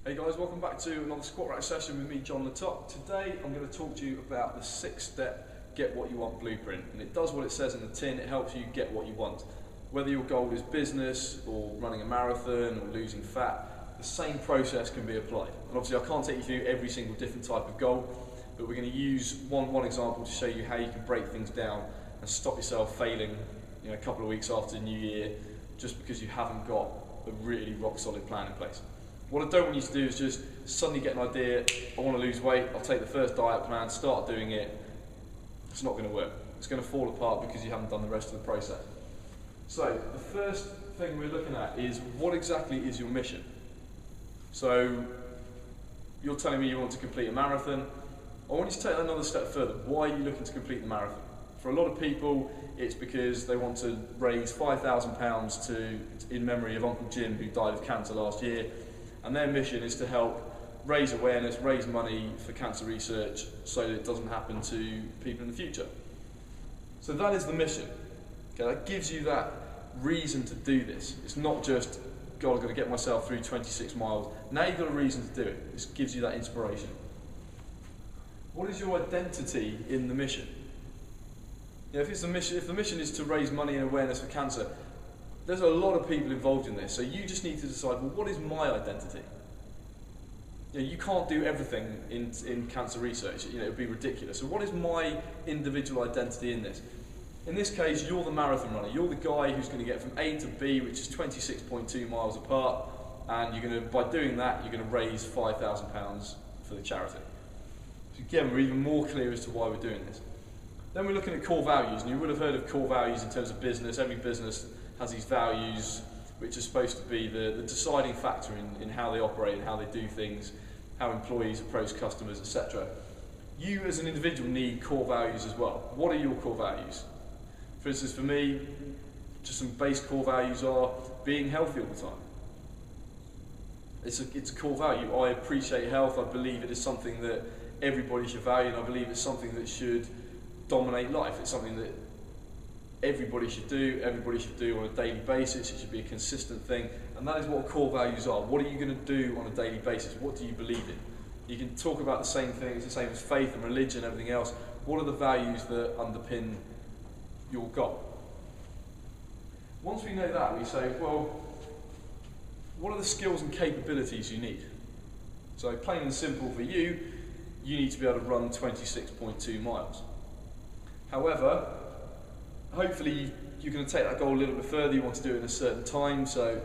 Hey guys, welcome back to another squat rack session with me, John the Top. Today I'm going to talk to you about the 6-step Get What You Want blueprint, and it does what it says in the tin. It helps you get what you want. Whether your goal is business or running a marathon or losing fat, the same process can be applied. And obviously I can't take you through every single different type of goal, but we're going to use one example to show you how you can break things down and stop yourself failing a couple of weeks after the new year just because you haven't got a really rock solid plan in place. What I don't want you to do is just suddenly get an idea, I want to lose weight, I'll take the first diet plan, start doing it. It's not going to work. It's going to fall apart because you haven't done the rest of the process. So the first thing we're looking at is what exactly is your mission? So you're telling me you want to complete a marathon. I want you to take that another step further. Why are you looking to complete the marathon? For a lot of people, it's because they want to raise £5,000 in memory of Uncle Jim, who died of cancer last year. And their mission is to help raise awareness, raise money for cancer research so that it doesn't happen to people in the future. So that is the mission. Okay, that gives you that reason to do this. It's not just, God, I've got to get myself through 26 miles. Now you've got a reason to do it. This gives you that inspiration. What is your identity in the mission? If the mission is to raise money and awareness for cancer, there's a lot of people involved in this, so you just need to decide, well, what is my identity? You can't do everything in cancer research, it would be ridiculous. So what is my individual identity in this? In this case, you're the marathon runner. You're the guy who's going to get from A to B, which is 26.2 miles apart, and by doing that, you're going to raise £5,000 for the charity. So again, we're even more clear as to why we're doing this. Then we're looking at core values, and you would have heard of core values in terms of business. Every business has these values which are supposed to be the deciding factor in how they operate and how they do things, how employees approach customers, etc. You as an individual need core values as well. What are your core values? For instance, for me, just some base core values are being healthy all the time. It's a core value. I appreciate health. I believe it is something that everybody should value, and I believe it's something that should dominate life. It's something that everybody should do on a daily basis. It should be a consistent thing, and that is what core values are. What are you going to do on a daily basis? What do you believe in? You can talk about the same things, the same as faith and religion and everything else. What are the values that underpin your goal? Once we know that, we say, well, what are the skills and capabilities you need? So plain and simple for you, you need to be able to run 26.2 miles. However, hopefully you're going to take that goal a little bit further. You want to do it in a certain time. So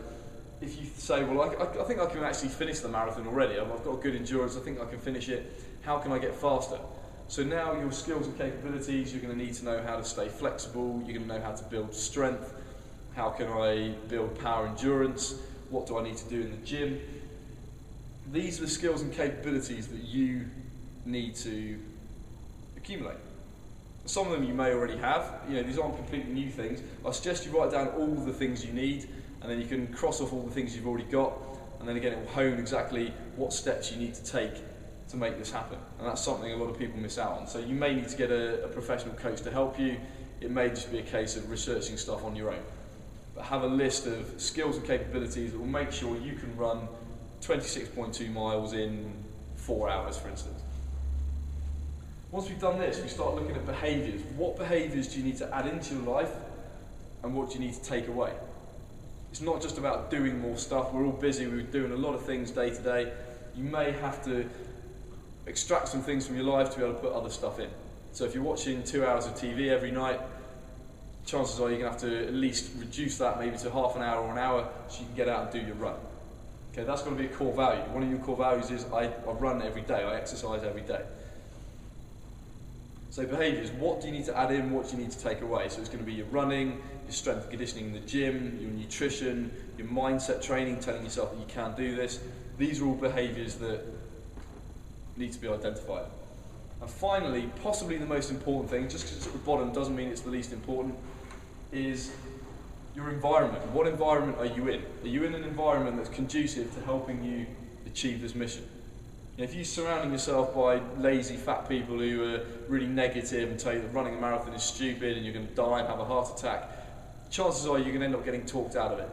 if you say, well, I think I can actually finish the marathon already. I've got good endurance. I think I can finish it. How can I get faster? So now your skills and capabilities, you're going to need to know how to stay flexible. You're going to know how to build strength. How can I build power endurance? What do I need to do in the gym? These are the skills and capabilities that you need to accumulate. Some of them you may already have. These aren't completely new things. I suggest you write down all the things you need, and then you can cross off all the things you've already got, and then again it will hone exactly what steps you need to take to make this happen. And that's something a lot of people miss out on. So you may need to get a professional coach to help you. It may just be a case of researching stuff on your own. But have a list of skills and capabilities that will make sure you can run 26.2 miles in 4 hours, for instance. Once we've done this, we start looking at behaviours. What behaviours do you need to add into your life, and what do you need to take away? It's not just about doing more stuff. We're all busy. We're doing a lot of things day to day. You may have to extract some things from your life to be able to put other stuff in. So if you're watching 2 hours of TV every night, chances are you're going to have to at least reduce that maybe to half an hour or an hour so you can get out and do your run. Okay, that's going to be a core value. One of your core values is I run every day. I exercise every day. So behaviours, what do you need to add in, what do you need to take away? So it's going to be your running, your strength and conditioning in the gym, your nutrition, your mindset training, telling yourself that you can do this. These are all behaviours that need to be identified. And finally, possibly the most important thing, just because it's at the bottom doesn't mean it's the least important, is your environment. What environment are you in? Are you in an environment that's conducive to helping you achieve this mission? If you're surrounding yourself by lazy fat people who are really negative and tell you that running a marathon is stupid and you're going to die and have a heart attack, chances are you're going to end up getting talked out of it.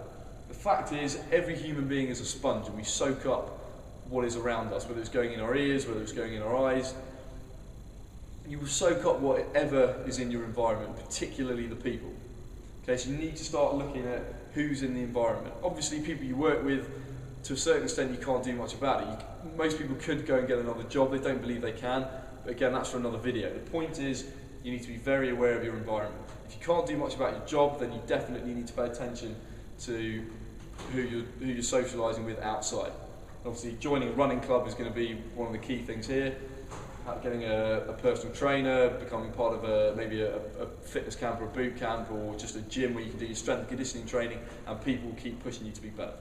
The fact is, every human being is a sponge, and we soak up what is around us, whether it's going in our ears, whether it's going in our eyes. You will soak up whatever is in your environment, particularly the people. Okay, so you need to start looking at who's in the environment. Obviously, people you work with, to a certain extent, you can't do much about it. Most people could go and get another job. They don't believe they can, but again, that's for another video. The point is, you need to be very aware of your environment. If you can't do much about your job, then you definitely need to pay attention to who you're socialising with outside. Obviously, joining a running club is going to be one of the key things here. Getting a personal trainer, becoming part of maybe a fitness camp or a boot camp, or just a gym where you can do your strength and conditioning training, and people keep pushing you to be better.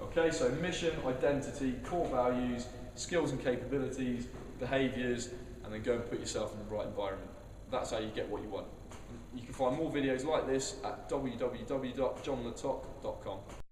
Okay, so mission, identity, core values, skills and capabilities, behaviours, and then go and put yourself in the right environment. That's how you get what you want. You can find more videos like this at www.johnlatok.com.